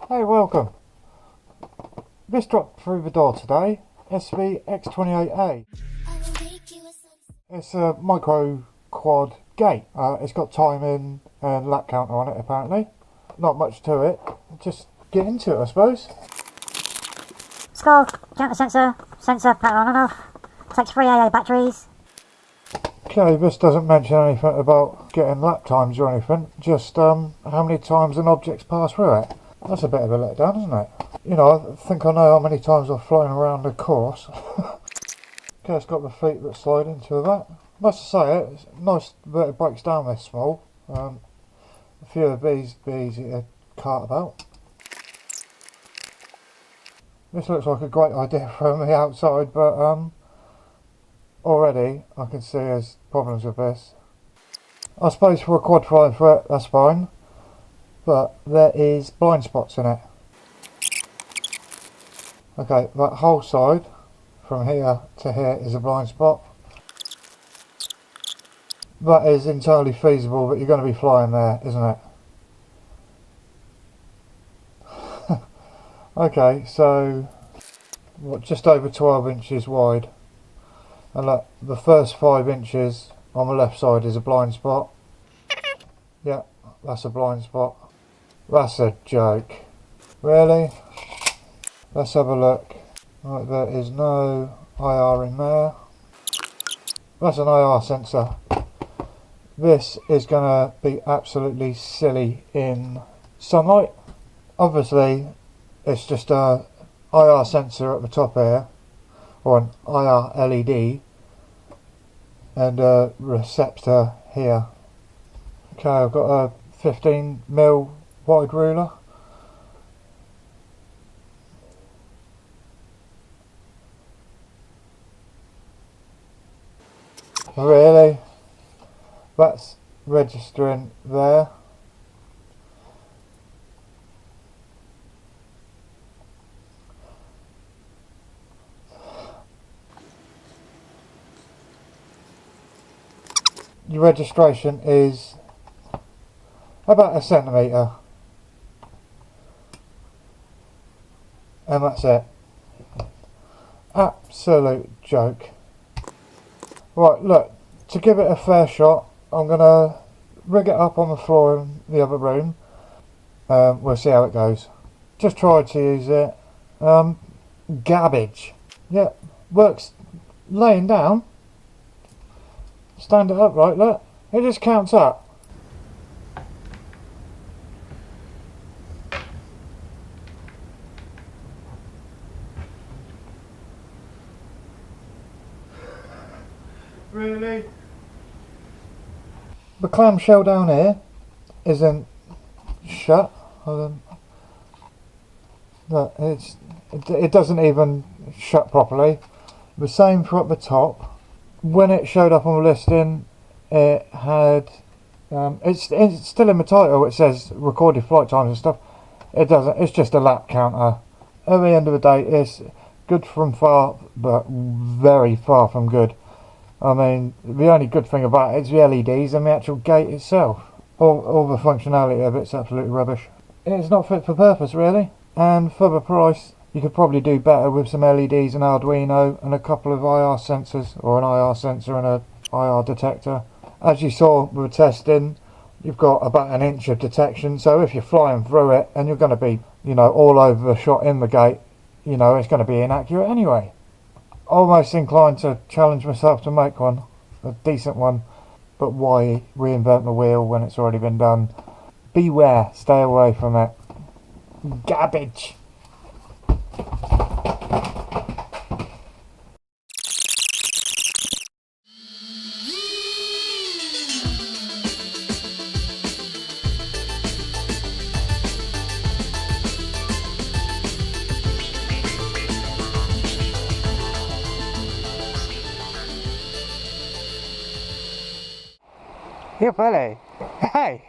Hey, welcome. This dropped through the door today. SV X28A. It's a micro quad gate. It's got timing and lap counter on it apparently. Not much to it. Just get into it, I suppose. Skull, counter sensor power on and off. Takes 3 AA batteries. Okay, this doesn't mention anything about getting lap times or anything. Just how many times an object's passed through it. That's a bit of a letdown, isn't it? You know, I think I know how many times I've flown around the course. Okay, it's got the feet that slide into that. Must say, it's nice that it breaks down this small. A few of these be easy to cart about. This looks like a great idea from the outside, but already I can see there's problems with this. I suppose for a quad flying through it, that's fine. But there is blind spots in it. Okay, that whole side from here to here is a blind spot. That is entirely feasible that you're going to be flying there, isn't it? Okay, so what, just over 12 inches wide. And look, the first 5 inches on the left side is a blind spot. Yeah, that's a blind spot. That's a joke. Really? Let's have a look. Right, there is no IR in there. That's an IR sensor. This is going to be absolutely silly in sunlight. Obviously, it's just a IR sensor at the top here, or an IR LED, and a receptor here. Okay, I've got a 15mm wide ruler. Really? That's registering there. Your registration is about a centimetre. And that's it. Absolute joke. Right, look, to give it a fair shot, I'm going to rig it up on the floor in the other room. We'll see how it goes. Just tried to use it. Garbage. Yeah, works laying down. Stand it upright, look. It just counts up. Really? The clamshell down here isn't shut. Look, it doesn't even shut properly. The same for at the top. When it showed up on the listing, it had it's still in the title. It says recorded flight times and stuff. It doesn't. It's just a lap counter. At the end of the day, it's good from far, but very far from good. I mean, the only good thing about it is the LEDs and the actual gate itself. All the functionality of it's absolutely rubbish. It's not fit for purpose, really. And for the price, you could probably do better with some LEDs and Arduino and a couple of IR sensors, or an IR sensor and a IR detector. As you saw with the testing, you've got about an inch of detection, so if you're flying through it and you're going to be, you know, all over the shot in the gate, you know, it's going to be inaccurate anyway. Almost inclined to challenge myself to make one, a decent one, but why reinvent the wheel when it's already been done? Beware, stay away from it. Garbage. Here, Billy. Hey.